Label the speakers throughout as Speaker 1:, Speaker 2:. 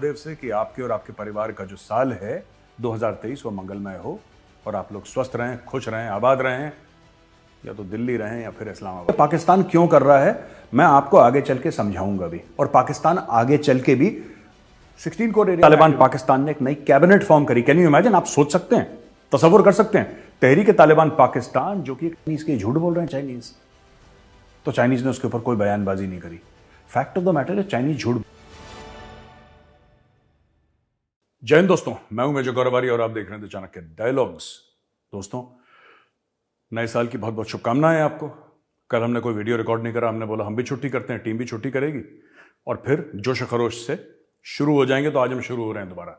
Speaker 1: देव से कि आपके और आपके परिवार का जो साल है 2023 वो मंगलमय हो और आप लोग स्वस्थ रहें, खुश रहें, आबाद रहें, या तो दिल्ली रहें या फिर इस्लामाबाद। पाकिस्तान क्यों कर रहा है मैं आपको आगे चल के समझाऊंगा भी, और पाकिस्तान आगे चल के भी 16 करोड़ एरिया तालिबान पाकिस्तान ने एक नई कैबिनेट फॉर्म करी। Can you imagine? आप सोच सकते हैं, तसव्वुर कर सकते हैं, तहरीक तालिबान पाकिस्तान, जो कि चाइनीज के झूठ बोल रहे हैं चाइनीज, तो चाइनीज ने उसके ऊपर कोई बयानबाजी नहीं करी। फैक्ट ऑफ द मैटर है चाइनीज झूठ। जय हिंद दोस्तों, मैं हूं मेजर गौरवारी और आप देख रहे हैं द चाणक्य डायलॉग्स। दोस्तों, नए साल की बहुत बहुत शुभकामनाएं आपको। कल हमने कोई वीडियो रिकॉर्ड नहीं करा, हमने बोला हम भी छुट्टी करते हैं, टीम भी छुट्टी करेगी और फिर जोश खरोश से शुरू हो जाएंगे। तो आज हम शुरू हो रहे हैं दोबारा,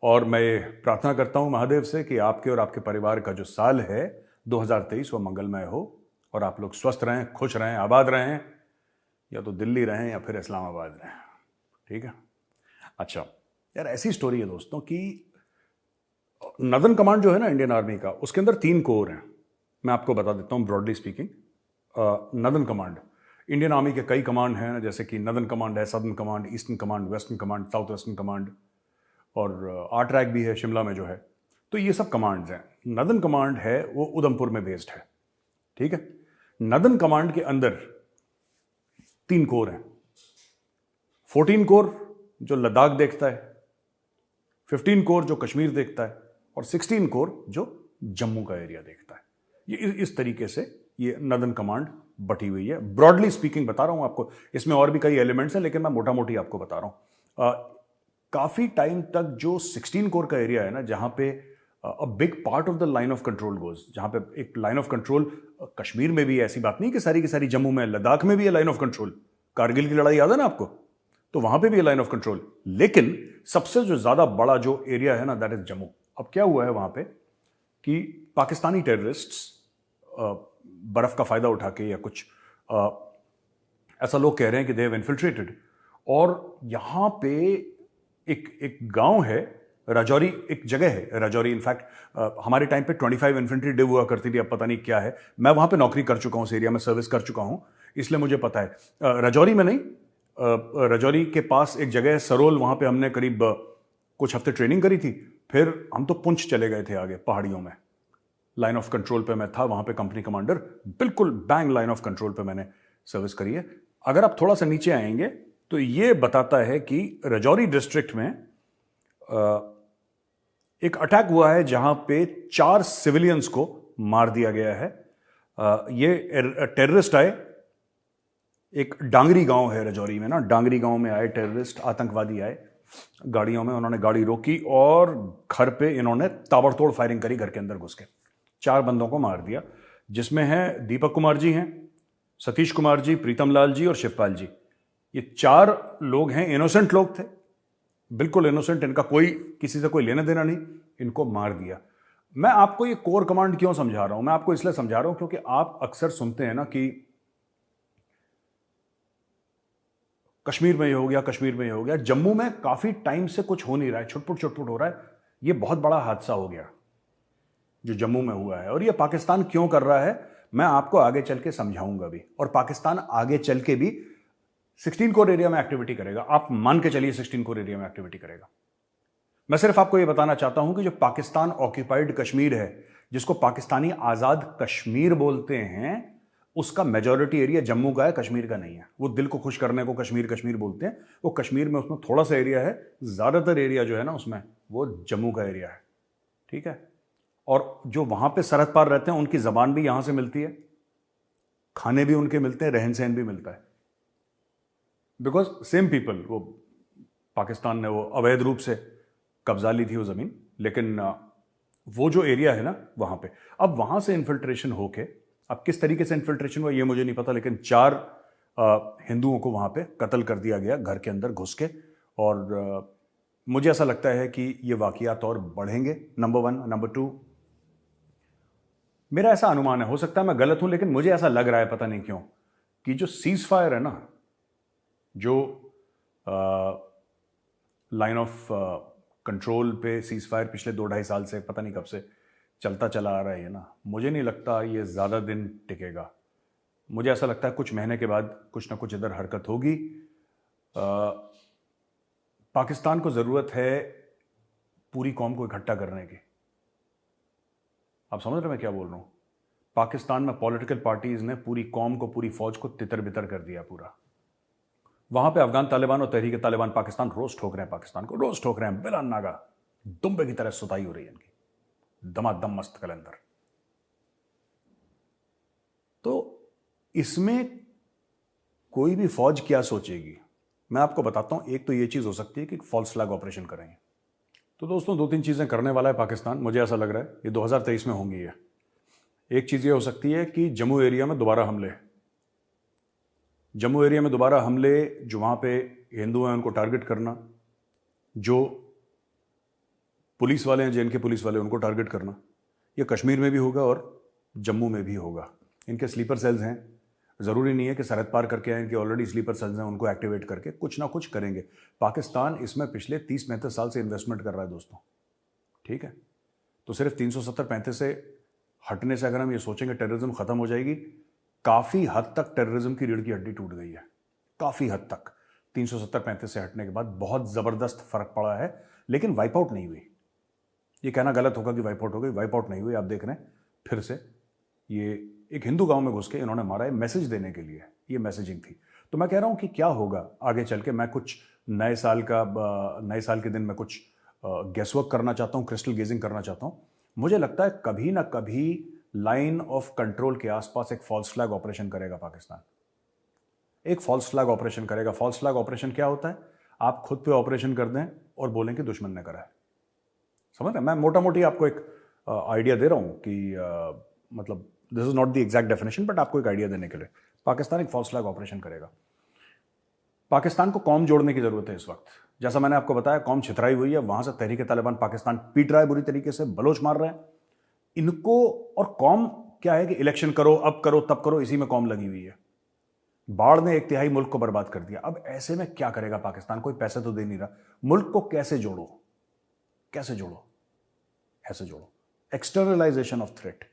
Speaker 1: और मैं प्रार्थना करता हूं महादेव से कि आपके और आपके परिवार का जो साल है 2023 वो मंगलमय हो और आप लोग स्वस्थ रहें, खुश रहें, आबाद रहें, या तो दिल्ली रहें या फिर इस्लामाबाद रहें। ठीक है? अच्छा यार, ऐसी स्टोरी है दोस्तों कि नदन कमांड जो है ना इंडियन आर्मी का, उसके अंदर 3 कोर हैं। मैं आपको बता देता हूं broadly speaking. Northern command, Indian army के कई कमांड हैं, जैसे कि नदन कमांड है, southern command, eastern command, western command, south western command, और आर्ट्रैक भी है शिमला में जो है। तो ये सब कमांड्स हैं। नदन कमांड है वो उधमपुर में बेस्ड है। ठीक है? नदन कमांड के अंदर 3 कोर हैं। 14 कोर जो लद्दाख देखता है, 15 कोर जो कश्मीर देखता है, और 16 कोर जो जम्मू का एरिया देखता है। ये इस तरीके से ये नदन कमांड बटी हुई है। ब्रॉडली स्पीकिंग बता रहा हूं आपको, इसमें और भी कई एलिमेंट्स हैं, लेकिन मैं मोटा मोटी आपको बता रहा हूं। काफी टाइम तक जो 16 कोर का एरिया है ना, जहां पे a big part of the line of control goes, जहां पे एक लाइन ऑफ कंट्रोल कश्मीर में भी, ऐसी बात नहीं कि सारी की सारी जम्मू में, लद्दाख में भी है लाइन ऑफ कंट्रोल। कारगिल की लड़ाई याद है ना आपको? तो वहां पे भी है लाइन ऑफ कंट्रोल, लेकिन सबसे जो ज्यादा बड़ा जो एरिया है ना, दैट इज जम्मू। अब क्या हुआ है वहां पे कि पाकिस्तानी टेररिस्ट्स बर्फ का फायदा उठा के या कुछ ऐसा लोग कह रहे हैं कि दे हैव इन्फिल्ट्रेटेड, और यहां पे एक गांव है राजौरी, एक जगह है राजौरी। इनफैक्ट हमारे टाइम पे 25 इन्फेंट्री डिव हुआ करती थी, अब पता नहीं क्या है। मैं वहां पे नौकरी कर चुका हूं, उस एरिया में सर्विस कर चुका हूं, इसलिए मुझे पता है। राजौरी में नहीं, राजौरी के पास एक जगह है सरोल, वहां पे हमने करीब कुछ हफ्ते ट्रेनिंग करी थी। फिर हम तो पुंछ चले गए थे आगे पहाड़ियों में। लाइन ऑफ कंट्रोल पे मैं था, वहां पे कंपनी कमांडर, बिल्कुल बैंग लाइन ऑफ कंट्रोल पे मैंने सर्विस करी है। अगर आप थोड़ा सा नीचे आएंगे तो ये बताता है कि राजौरी डिस्ट्रिक्ट में एक अटैक हुआ है जहां पे 4 सिविलियंस को मार दिया गया है। ये टेररिस्ट आए, एक डांगरी गांव है राजौरी में ना, डांगरी गांव में आए टेररिस्ट, आतंकवादी आए गाड़ियों में, उन्होंने गाड़ी रोकी और घर पे इन्होंने ताबड़तोड़ फायरिंग करी, घर के अंदर घुस के 4 बंदों को मार दिया, जिसमें है दीपक कुमार जी हैं, सतीश कुमार जी, प्रीतम लाल जी और शिवपाल जी। ये 4 लोग हैं, इनोसेंट लोग थे, बिल्कुल इनोसेंट, इनका कोई किसी से कोई लेना देना नहीं, इनको मार दिया। मैं आपको ये कोर कमांड क्यों समझा रहा हूं? मैं आपको इसलिए समझा रहा हूं क्योंकि आप अक्सर सुनते हैं ना कि कश्मीर में ये हो गया, कश्मीर में ये हो गया। जम्मू में काफी टाइम से कुछ हो नहीं रहा है, छुटपुट छुटपुट हो रहा है। ये बहुत बड़ा हादसा हो गया जो जम्मू में हुआ है, और ये पाकिस्तान क्यों कर रहा है मैं आपको आगे चल के समझाऊंगा भी। और पाकिस्तान आगे चल के भी 16 कोर एरिया में एक्टिविटी करेगा, आप मान के चलिए 16 कोर एरिया में एक्टिविटी करेगा। मैं सिर्फ आपको यह बताना चाहता हूं कि जो पाकिस्तान ऑक्यूपाइड कश्मीर है, जिसको पाकिस्तानी आजाद कश्मीर बोलते हैं, उसका मेजॉरिटी एरिया जम्मू का है, कश्मीर का नहीं है। वो दिल को खुश करने को कश्मीर कश्मीर बोलते हैं, वो कश्मीर में उसमें थोड़ा सा एरिया है, ज्यादातर एरिया जो है ना उसमें वो जम्मू का एरिया है। ठीक है? और जो वहां पे सरहद पार रहते हैं उनकी जबान भी यहां से मिलती है, खाने भी उनके मिलते हैं, रहन सहन भी मिलता है, बिकॉज सेम पीपल। वो पाकिस्तान ने वो अवैध रूप से कब्जा ली थी वो जमीन, लेकिन वो जो एरिया है ना वहां पे, अब वहां से इन्फिल्ट्रेशन होके, अब किस तरीके से इन्फिल्ट्रेशन हुआ ये मुझे नहीं पता, लेकिन 4 हिंदुओं को वहां पे कत्ल कर दिया गया घर के अंदर घुस के। और मुझे ऐसा लगता है कि ये वाकयात और बढ़ेंगे, नंबर 1। नंबर 2, मेरा ऐसा अनुमान है, हो सकता है मैं गलत हूं, लेकिन मुझे ऐसा लग रहा है, पता नहीं क्यों, कि जो सीज फायर है ना, जो लाइन ऑफ कंट्रोल पे सीज फायर पिछले 2-2.5 साल से, पता नहीं कब से चलता चला आ रहा है ना, मुझे नहीं लगता ये ज़्यादा दिन टिकेगा। मुझे ऐसा लगता है कुछ महीने के बाद कुछ ना कुछ इधर हरकत होगी। पाकिस्तान को जरूरत है पूरी कौम को इकट्ठा करने की। आप समझ रहे मैं क्या बोल रहा हूं? पाकिस्तान में पॉलिटिकल पार्टीज ने पूरी कौम को, पूरी फौज को तितर बितर कर दिया पूरा। वहां पे अफगान तालिबान और तहरीक तालिबान पाकिस्तान रोज ठोक रहे हैं, पाकिस्तान को रोज ठोक रहे हैं, बिला नागा दुम्बे की तरह सुताई हो रही है इनकी, दमादम मस्त कलंदर। तो इसमें कोई भी फौज क्या सोचेगी, मैं आपको बताता हूं। एक तो ये चीज हो सकती है कि फॉल्स फ्लैग ऑपरेशन करेंगे। तो दोस्तों 2-3 चीजें करने वाला है पाकिस्तान, मुझे ऐसा लग रहा है ये 2023 में होंगी। ये एक चीज ये हो सकती है कि जम्मू एरिया में दोबारा हमले, जम्मू एरिया में दोबारा हमले, जो वहां पे हिंदू हैं उनको टारगेट करना, जो पुलिस वाले हैं, जेएनके पुलिस वाले, उनको टारगेट करना। ये कश्मीर में भी होगा और जम्मू में भी होगा। इनके स्लीपर सेल्स हैं, जरूरी नहीं है कि सरहद पार करके आए, इनके ऑलरेडी स्लीपर सेल्स हैं, उनको एक्टिवेट करके कुछ ना कुछ करेंगे। पाकिस्तान इसमें पिछले 30-35 साल से इन्वेस्टमेंट कर रहा है दोस्तों, ठीक है। तो सिर्फ 370-35 से हटने से अगर हम ये सोचेंगे टेररिज्म खत्म हो जाएगी, काफी हद तक टेररिज्म की रीढ़ की हड्डी टूट गई है, काफी हद तक। 370-35 से हटने के बाद बहुत जबरदस्त फर्क पड़ा है, लेकिन वाइप आउट नहीं हुई। ये कहना गलत होगा कि वाइप आउट हो गई, वाइप आउट नहीं हुई। आप देख रहे हैं फिर से ये एक हिंदू गांव में घुस के इन्होंने मारा है, मैसेज देने के लिए, ये मैसेजिंग थी। तो मैं कह रहा हूं कि क्या होगा आगे चल के। मैं कुछ नए साल के दिन मैं कुछ गेसवर्क करना चाहता हूं, क्रिस्टल गेजिंग करना चाहता हूं। मुझे लगता है कभी ना कभी लाइन ऑफ कंट्रोल के आसपास एक फॉल्स फ्लैग ऑपरेशन करेगा पाकिस्तान, एक फॉल्स फ्लैग ऑपरेशन करेगा। फॉल्स फ्लैग ऑपरेशन क्या होता है? आप खुद पे ऑपरेशन कर दें और बोलें कि दुश्मन ने करा है। समझ रहे? मैं मोटा मोटी आपको एक आइडिया दे रहा हूं कि मतलब this is not the exact definition, but आपको एक आइडिया देने के लिए पाकिस्तान एक फॉल्स फ्लैग ऑपरेशन करेगा। पाकिस्तान को कौम जोड़ने की जरूरत है इस वक्त। जैसा मैंने आपको बताया, कौम छितराई हुई है, वहां से तहरीक तालिबान पाकिस्तान पीट रहा है बुरी तरीके से, बलोच मार रहे हैं इनको। और कौम क्या है कि इलेक्शन करो, अब करो, तब करो, इसी में कौम लगी हुई है। बाढ़ ने 1/3 मुल्क को बर्बाद कर दिया। अब ऐसे में क्या करेगा पाकिस्तान? कोई पैसे तो दे नहीं रहा। मुल्क को कैसे जोड़ो, कैसे जोड़ो? ऐसे जोड़ो, एक्सटर्नलाइजेशन ऑफ थ्रेट,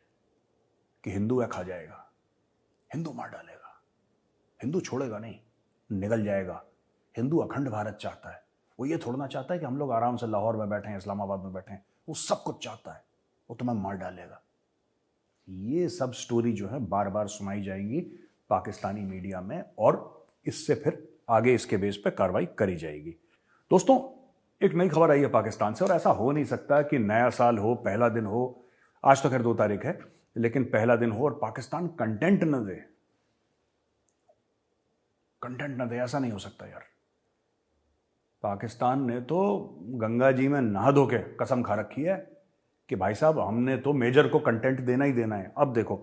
Speaker 1: कि हिंदू है खा जाएगा, हिंदू मार डालेगा, हिंदू छोड़ेगा नहीं, निगल जाएगा। हिंदू अखंड भारत चाहता है। वो ये थोड़ा ना चाहता है कि हम लोग आराम से लाहौर में बैठे हैं, इस्लामाबाद में बैठे हैं। वो सब कुछ चाहता है, वो तुम्हें मार डालेगा। ये सब स्टोरी जो है बार बार सुनाई जाएगी पाकिस्तानी मीडिया में, और इससे फिर आगे इसके बेस पे कार्रवाई करी जाएगी। दोस्तों एक नई खबर आई है पाकिस्तान से, और ऐसा हो नहीं सकता कि नया साल हो, पहला दिन हो, आज तो खैर 2 तारीख है, लेकिन पहला दिन हो और पाकिस्तान कंटेंट न दे, कंटेंट न दे। ऐसा नहीं हो सकता यार। पाकिस्तान ने तो गंगा जी में नहा धो के कसम खा रखी है कि भाई साहब हमने तो मेजर को कंटेंट देना ही देना है। अब देखो,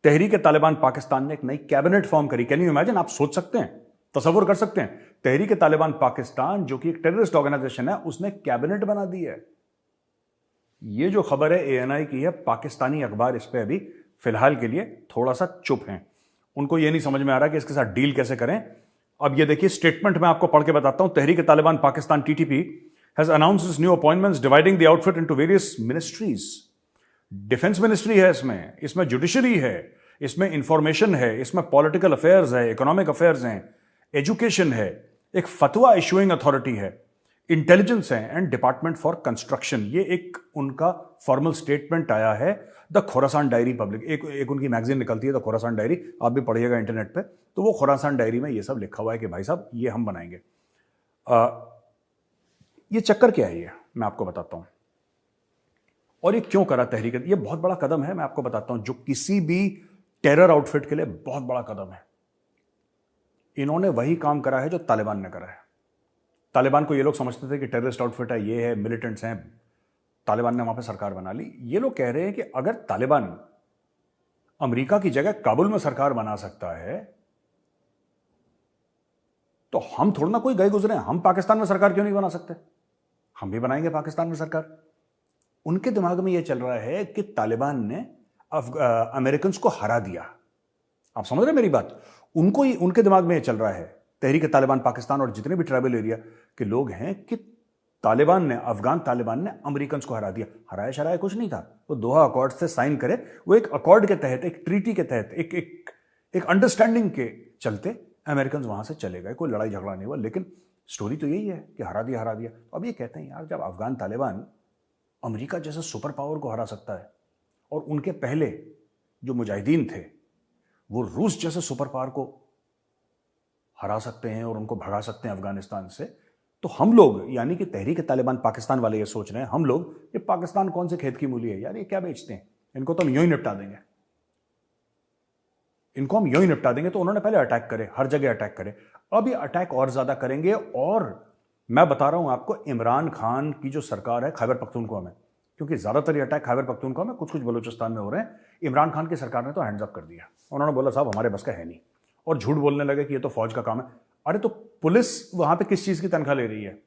Speaker 1: तहरीक तालिबान पाकिस्तान ने एक नई कैबिनेट फॉर्म करी। Can you imagine? आप सोच सकते हैं, तसव्वुर कर सकते हैं? तहरीक तालिबान पाकिस्तान जो कि एक टेररिस्ट ऑर्गेनाइजेशन है, उसने कैबिनेट बना दी है। ये जो खबर है ANI की है, पाकिस्तानी अखबार इस पे अभी फिलहाल के लिए थोड़ा सा चुप हैं। उनको ये नहीं समझ में आ रहा कि इसके साथ डील कैसे करें। अब ये देखिए स्टेटमेंट मैं आपको पढ़ के बताता हूं। Tehrik Taliban Pakistan TTP has announced its new appointments dividing the outfit into various ministries. Defence ministry है इसमें जुडिशरी है, इसमें इंफॉर्मेशन है, इसमें पॉलिटिकल अफेयर्स है, इकोनॉमिक अफेयर्स हैं, एजुकेशन है, एक फतवा इशूइंग अथॉरिटी है, इंटेलिजेंस है, एंड डिपार्टमेंट फॉर कंस्ट्रक्शन। ये एक उनका फॉर्मल स्टेटमेंट आया है द खोरासान डायरी पब्लिक। एक उनकी मैगजीन निकलती है द खोरासान डायरी, आप भी पढ़िएगा इंटरनेट पे। तो वो खोरासान डायरी में ये सब लिखा हुआ है कि भाई साहब ये हम बनाएंगे। ये चक्कर क्या है, ये मैं आपको बताता हूं, और ये क्यों करा तहरीक। ये बहुत बड़ा कदम है, मैं आपको बताता हूं, जो किसी भी टेरर आउटफिट के लिए बहुत बड़ा कदम है। इन्होंने वही काम करा है जो तालिबान ने करा है। तालिबान को ये लोग समझते थे कि टेररिस्ट आउटफिट है, ये है, मिलिटेंट्स हैं, तालिबान ने वहां पे सरकार बना ली। ये लोग कह रहे हैं कि अगर तालिबान अमेरिका की जगह काबुल में सरकार बना सकता है, तो हम थोड़ा ना कोई गए गुजरे हैं, हम पाकिस्तान में सरकार क्यों नहीं बना सकते? हम भी बनाएंगे पाकिस्तान में सरकार। उनके दिमाग में यह चल रहा है कि तालिबान ने अमेरिकन को हरा दिया। आप समझ रहे हैं मेरी बात? उनके दिमाग में यह चल रहा है, तहरीक तालिबान पाकिस्तान और जितने भी ट्राइबल एरिया के लोग हैं, कि अफगान तालिबान ने अमेरिकन को हरा दिया। हराया शराया कुछ नहीं था, वो दोहा अकॉर्ड से साइन करे, वो एक अकॉर्ड के तहत, एक ट्रीटी के तहत, एक अंडरस्टैंडिंग के चलते अमेरिकन वहां से चले गए। कोई लड़ाई झगड़ा नहीं हुआ, लेकिन स्टोरी तो यही है कि हरा दिया हरा दिया। तो अब ये कहते हैं यार, जब अफगान तालिबान अमेरिका जैसे सुपर पावर को हरा सकता है और उनके पहले जो मुजाहिदीन थे वो रूस जैसे सुपर पावर को हरा सकते हैं और उनको भगा सकते हैं अफगानिस्तान से, तो हम लोग यानी कि तहरीक तालिबान पाकिस्तान वाले ये सोच रहे हैं, हम लोग ये पाकिस्तान कौन से खेत की मूली है यार, ये क्या बेचते हैं, इनको तो हम यूं ही निपटा देंगे, इनको हम यूं ही निपटा देंगे। तो उन्होंने पहले अटैक करे, हर जगह अटैक करे, अब ये अटैक और ज्यादा करेंगे। और मैं बता रहा हूं आपको, इमरान खान की जो सरकार है खैबर पख्तूनख्वा में, क्योंकि ज्यादातर ये अटैक खैबर पख्तूनख्वा में, कुछ कुछ बलूचिस्तान में हो रहे हैं, इमरान खान की सरकार ने तो हैंड्स अप कर दिया। उन्होंने बोला साहब हमारे बस का है नहीं, और झूठ बोलने लगे कि ये तो फौज का काम है। अरे तो पुलिस वहां पे किस चीज की तनख्वाह ले रही है?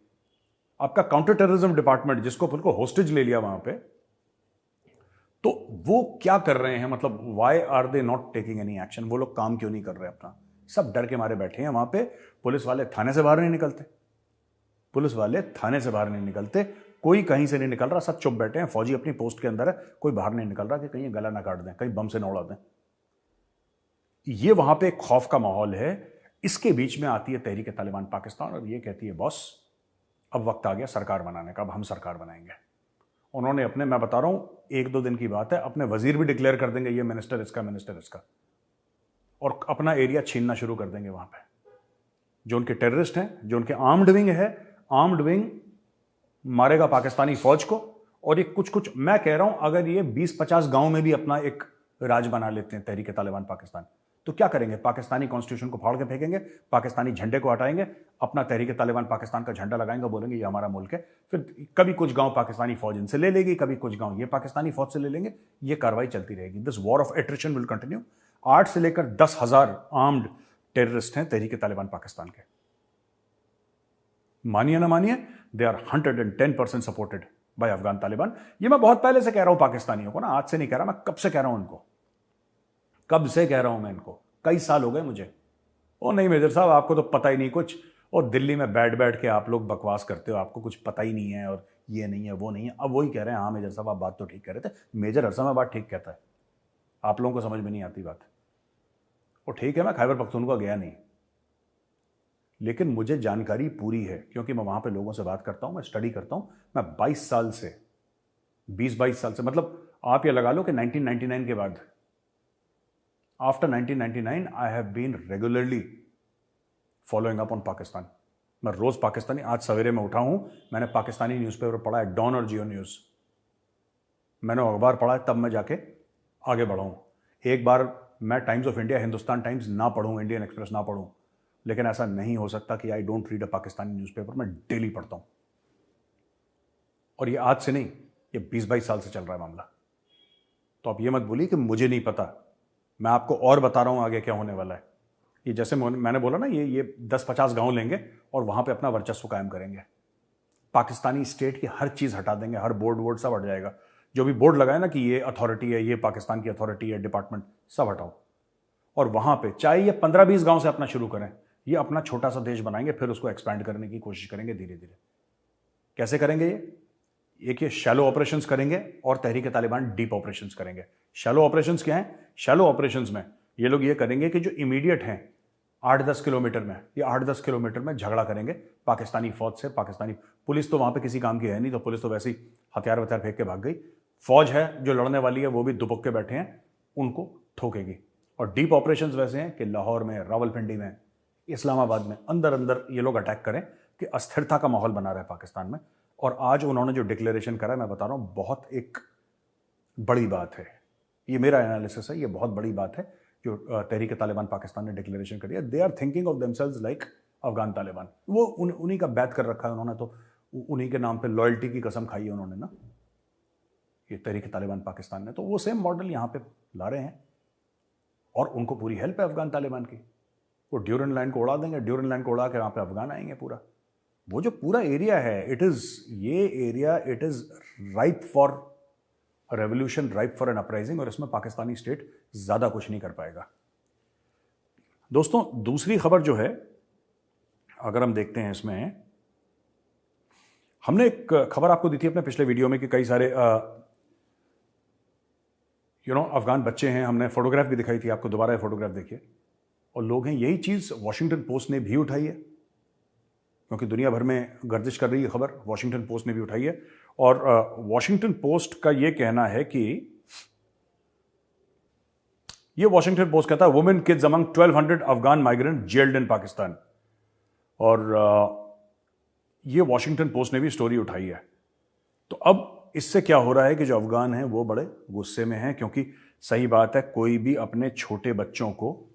Speaker 1: आपका काउंटर टेररिज्म डिपार्टमेंट जिसको पुलिस को होस्टेज ले लिया वहां पे, तो वो क्या कर रहे हैं? मतलब why are they not taking any action? वो लोग काम क्यों नहीं कर रहे अपना? सब डर के मारे बैठे हैं वहां पे। पुलिस वाले थाने से बाहर नहीं निकलते, पुलिस वाले थाने से बाहर नहीं निकलते, कोई कहीं से नहीं निकल रहा, सब चुप बैठे हैं। फौजी अपनी पोस्ट के अंदर है, कोई बाहर नहीं निकल रहा कि कहीं गला ना काट दें, कहीं बम से ना उड़ा दें। ये वहां पे एक खौफ का माहौल है। इसके बीच में आती है तहरीक तालिबान पाकिस्तान और ये कहती है बॉस अब वक्त आ गया सरकार बनाने का, अब हम सरकार बनाएंगे। उन्होंने अपने, मैं बता रहा हूं 1-2 दिन की बात है, अपने वजीर भी डिक्लेयर कर देंगे, ये मिनिस्टर इसका, मिनिस्टर इसका, और अपना एरिया छीनना शुरू कर देंगे वहां पे। जो उनके टेररिस्ट हैं, जो उनके आर्म्ड विंग है, आर्म्ड विंग मारेगा पाकिस्तानी फौज को। और ये कुछ कुछ मैं कह रहा हूं, अगर ये 20-50 गांव में भी अपना एक राज बना लेते हैं तहरीक तालिबान पाकिस्तान, तो क्या करेंगे? पाकिस्तानी कॉन्स्टिट्यूशन को फाड़ के फेंकेंगे, पाकिस्तानी झंडे को हटाएंगे, अपना तहरीक तालिबान पाकिस्तान का झंडा लगाएंगे, बोलेंगे ये हमारा मुल्क है। फिर कभी कुछ गांव पाकिस्तानी फौज इनसे ले लेगी, कभी कुछ गांव ये पाकिस्तानी फौज से ले लेंगे। ये कार्रवाई चलती रहेगी। This war of attrition will continue. 8 से लेकर 10,000 आर्म्ड टेररिस्ट हैं तहरीक तालिबान पाकिस्तान के। मानिए ना मानिए, they are 110% supported by Afghan Taliban. ये मैं बहुत पहले से कह रहा हूं पाकिस्तानियों को ना, आज से नहीं कह रहा, मैं कब से कह रहा हूं इनको, कब से कह रहा हूं मैं इनको, कई साल हो गए मुझे। ओ नहीं मेजर साहब आपको तो पता ही नहीं कुछ, और दिल्ली में बैठ बैठ के आप लोग बकवास करते हो, आपको कुछ पता ही नहीं है, और ये नहीं है वो नहीं है। अब वही कह रहे हैं, हाँ मेजर साहब आप बात तो ठीक कह रहे थे। मेजर हर समय बात ठीक कहता है, आप लोगों को समझ में नहीं आती बात। और ठीक है मैं खैबर पख्तूनख्वा गया नहीं, लेकिन मुझे जानकारी पूरी है, क्योंकि मैं वहां पे लोगों से बात करता हूं, मैं स्टडी करता हूं। मैं 22 साल से, 20-22 साल से, मतलब आप ये लगा लो कि 1999 के बाद, after 1999 I have been regularly following up on Pakistan. मैं रोज पाकिस्तानी, आज सवेरे में उठा हूं, मैंने पाकिस्तानी न्यूज़पेपर पढ़ा है, डॉन और जियो न्यूज़, मैंने अखबार पढ़ा है, तब मैं जाके आगे बढ़ा हूं। एक बार मैं times of India, Hindustan times ना पढ़ूं, इंडियन एक्सप्रेस ना पढ़ूं, लेकिन ऐसा नहीं हो सकता कि I don't read a Pakistani newspaper. मैं डेली पढ़ता हूं, और ये आज से नहीं, ये 20-22 साल से चल रहा है मामला। तो आप ये मत बोलिए कि मुझे नहीं पता, मैं आपको और बता रहा हूं आगे क्या होने वाला है। ये जैसे मैंने बोला ना, ये 10-50 गांव लेंगे और वहां पे अपना वर्चस्व कायम करेंगे। पाकिस्तानी स्टेट की हर चीज हटा देंगे, हर बोर्ड सब हट जाएगा। जो भी बोर्ड लगाए ना कि ये अथॉरिटी है, ये पाकिस्तान की अथॉरिटी है, डिपार्टमेंट, सब हटाओ। और वहां पे चाहे ये 15-20 गांव से अपना शुरू करें, ये अपना छोटा सा देश बनाएंगे, फिर उसको एक्सपैंड करने की कोशिश करेंगे धीरे धीरे। कैसे करेंगे ये? एक ये शैलो ऑपरेशंस करेंगे और तहरीक तालिबान डीप ऑपरेशंस करेंगे। शैलो ऑपरेशंस क्या है? शैलो ऑपरेशंस में ये लोग ये करेंगे कि जो इमीडिएट हैं 8-10 किलोमीटर में, ये 8-10 किलोमीटर में झगड़ा करेंगे पाकिस्तानी फौज से। पाकिस्तानी पुलिस तो वहां पे किसी काम की है नहीं, तो पुलिस तो वैसे ही हथियार वथियार फेंक के भाग गई। फौज है जो लड़ने वाली है, वो भी दुबक के बैठे हैं, उनको ठोकेगी। और डीप ऑपरेशंस वैसे हैं कि लाहौर में, रावलपिंडी में, इस्लामाबाद में, अंदर अंदर ये लोग अटैक करें कि अस्थिरता का माहौल बना रहे पाकिस्तान में। और आज उन्होंने जो डिक्लेरेशन करा है, मैं बता रहा हूं, बहुत एक बड़ी बात है। ये मेरा एनालिसिस है, ये बहुत बड़ी बात है जो तहरीक तालिबान पाकिस्तान ने डिक्लेरेशन करी है। They are thinking of themselves like Afghan Taliban. वो उन्हीं का बैत कर रखा है उन्होंने, तो उन्हीं के नाम पे लॉयल्टी की कसम खाई है उन्होंने ना, ये तहरीक तालिबान पाकिस्तान ने। तो वो सेम मॉडल यहाँ पे ला रहे हैं, और उनको पूरी हेल्प है अफगान तालिबान की। वो ड्यूरन लाइन को उड़ा देंगे, ड्यूरन लाइन को उड़ा के वहाँ पे अफगान आएंगे पूरा। वो जो पूरा एरिया है, it is ripe for revolution, ripe for an uprising, और इसमें पाकिस्तानी स्टेट ज्यादा कुछ नहीं कर पाएगा। दोस्तों दूसरी खबर जो है, अगर हम देखते हैं इसमें, हमने एक खबर आपको दी थी अपने पिछले वीडियो में कि कई सारे अफगान बच्चे हैं। हमने फोटोग्राफ भी दिखाई थी आपको, दोबारा ये फोटोग्राफ देखिए, और लोग हैं। यही चीज वॉशिंगटन पोस्ट ने भी उठाई है। क्योंकि दुनिया भर में गर्दिश कर रही है खबर, वॉशिंगटन पोस्ट ने भी उठाई है। और वॉशिंगटन पोस्ट का यह कहना है कि ये वॉशिंगटन पोस्ट कहता है women kids among 1200 Afghan migrant jailed in Pakistan. और ये वॉशिंगटन पोस्ट ने भी स्टोरी उठाई है। तो अब इससे क्या हो रहा है कि जो अफगान हैं वो बड़े गुस्से में हैं, क्योंकि सही बात है, कोई भी अपने छोटे बच्चों को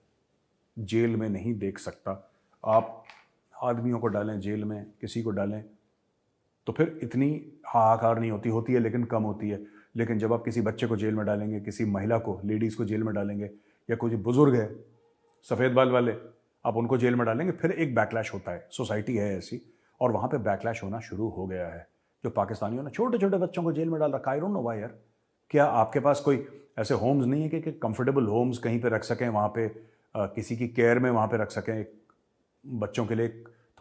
Speaker 1: जेल में नहीं देख सकता। आप आदमियों को डालें जेल में, किसी को डालें, तो फिर इतनी हाहाकार नहीं होती, होती है लेकिन कम होती है। लेकिन जब आप किसी बच्चे को जेल में डालेंगे, किसी महिला को, लेडीज़ को जेल में डालेंगे, या कोई बुजुर्ग है सफ़ेद बाल वाले, आप उनको जेल में डालेंगे, फिर एक बैकलैश होता है। सोसाइटी है ऐसी, और वहाँ पे बैकलैश होना शुरू हो गया है। जो पाकिस्तानियों ने छोटे छोटे बच्चों को जेल में डाल रखा, आई डोंट नो व्हाई यार। क्या आपके पास कोई ऐसे होम्स नहीं है कि कंफर्टेबल होम्स कहीं पे रख सकें, वहाँ पे किसी की केयर में वहाँ पे रख सकें बच्चों के लिए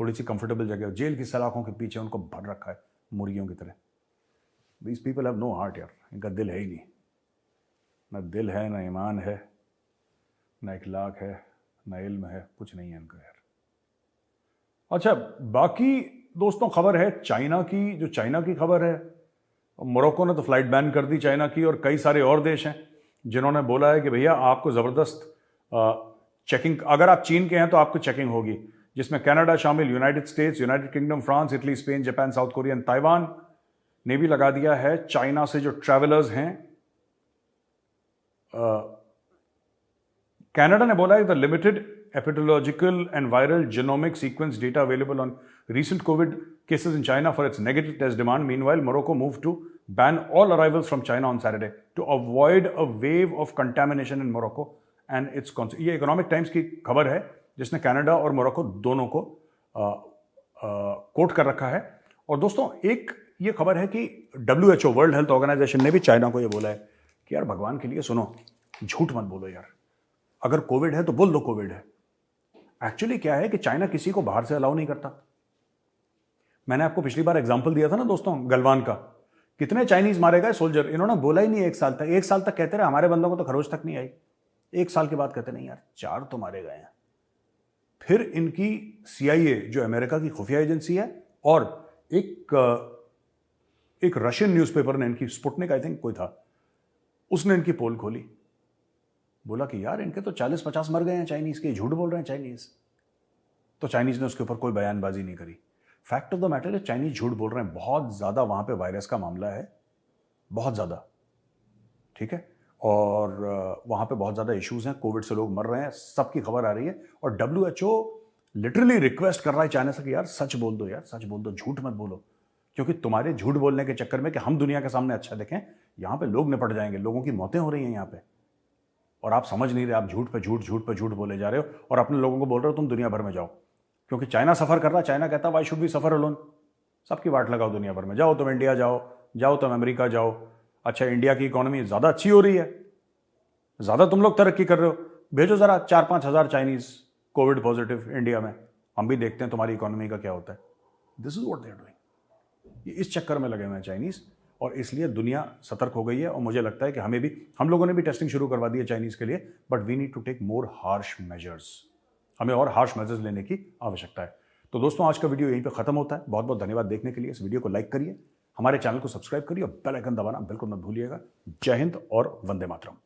Speaker 1: थोड़ी सी कंफर्टेबल जगह? जेल की सलाखों के पीछे उनको भर रखा है मुर्गियों की तरह। These people have no heart यार, इनका दिल है ही नहीं। ना दिल है, ना ईमान है, ना इखलाक है, ना इल्म है, कुछ नहीं है इनका यार। अच्छा, बाकी दोस्तों खबर है चाइना की। जो चाइना की खबर है, मोरक्को ने तो फ्लाइट बैन कर दी चाइना की, और कई सारे और देश हैं जिन्होंने बोला है कि भैया आपको ज़बरदस्त चेकिंग, अगर आप चीन के हैं तो आपको चेकिंग होगी, जिसमें कनाडा शामिल, United states, United kingdom, France, Italy, Spain, Japan, south Korea, Taiwan ने भी लगा दिया है चाइना से जो ट्रैवलर्स हैं। कनाडा ने बोला है the limited epidemiological and viral genomic sequence data available on recent COVID cases in China for its negative test demand. Meanwhile, Morocco moved to ban all arrivals from China on Saturday to avoid a wave of contamination in Morocco and its ये economic times की खबर है, जिसने Canada और Morocco दोनों को coat कर रखा है। और दोस्तों एक ये खबर है कि WHO वर्ल्ड हेल्थ ऑर्गेनाइजेशन ने भी चाइना को ये बोला है कि यार भगवान के लिए सुनो, झूठ मत बोलो यार, अगर कोविड है तो बोल दो कोविड है। एक्चुअली क्या है कि चाइना किसी को बाहर से अलाउ नहीं करता। मैंने आपको पिछली बार एग्जांपल दिया था ना दोस्तों गलवान का, कितने चाइनीज मारे गए सोल्जर, इन्होंने बोला ही नहीं। 1 साल तक कहते रहे हमारे बंदों को तो खरोच तक नहीं आई। 1 साल के बाद कहते नहीं यार 4 तो मारे गए हैं। फिर इनकी CIA जो अमेरिका की खुफिया एजेंसी है, और एक रशियन न्यूज़पेपर ने, इनकी स्पुतनिक आई थिंक कोई था, उसने इनकी पोल खोली, बोला कि यार इनके तो 40-50 मर गए हैं चाइनीज के, झूठ बोल रहे हैं चाइनीज। तो चाइनीज ने उसके ऊपर कोई बयानबाजी नहीं करी। फैक्ट ऑफ द मैटर है चाइनीज झूठ बोल रहे हैं, बहुत ज्यादा वहां पे वायरस का मामला है, बहुत ज्यादा, ठीक है। और वहां पे बहुत ज्यादा इश्यूज हैं, कोविड से लोग मर रहे हैं, सबकी खबर आ रही है। और WHO लिटरली रिक्वेस्ट कर रहा है चाइना से कि यार सच बोल दो, यार सच बोल दो, झूठ मत बोलो, क्योंकि तुम्हारे झूठ बोलने के चक्कर में कि हम दुनिया के सामने अच्छा दिखें, यहां पे लोग निपट जाएंगे, लोगों की मौतें हो रही हैं यहाँ पे, और आप समझ नहीं रहे, आप झूठ पे झूठ बोले जा रहे हो, और अपने लोगों को बोल रहे हो तुम दुनिया भर में जाओ। क्योंकि चाइना सफर कर रहा, चाइना कहता why should we suffer alone, सबकी वाट लगाओ दुनिया भर में, जाओ तुम इंडिया जाओ तुम अमेरिका जाओ। अच्छा, इंडिया की इकोनॉमी ज्यादा अच्छी हो रही है, ज्यादा तुम लोग तरक्की कर रहे हो, भेजो जरा 4-5 हज़ार चाइनीज कोविड पॉजिटिव इंडिया में, हम भी देखते हैं तुम्हारी इकोनॉमी का क्या होता है। This is what they are doing. ये इस चक्कर में लगे हुए हैं चाइनीज, और इसलिए दुनिया सतर्क हो गई है। और मुझे लगता है कि हम लोगों ने भी टेस्टिंग शुरू करवा दी है चाइनीज के लिए, but we need to take more harsh measures. हमें और हार्श मेजर्स लेने की आवश्यकता है। तो दोस्तों आज का वीडियो यहीं पे खत्म होता है। बहुत बहुत धन्यवाद देखने के लिए। इस वीडियो को लाइक करिए, हमारे चैनल को सब्सक्राइब करिए, और बेल आइकन दबाना बिल्कुल मत भूलिएगा। जय हिंद और वंदे मातरम।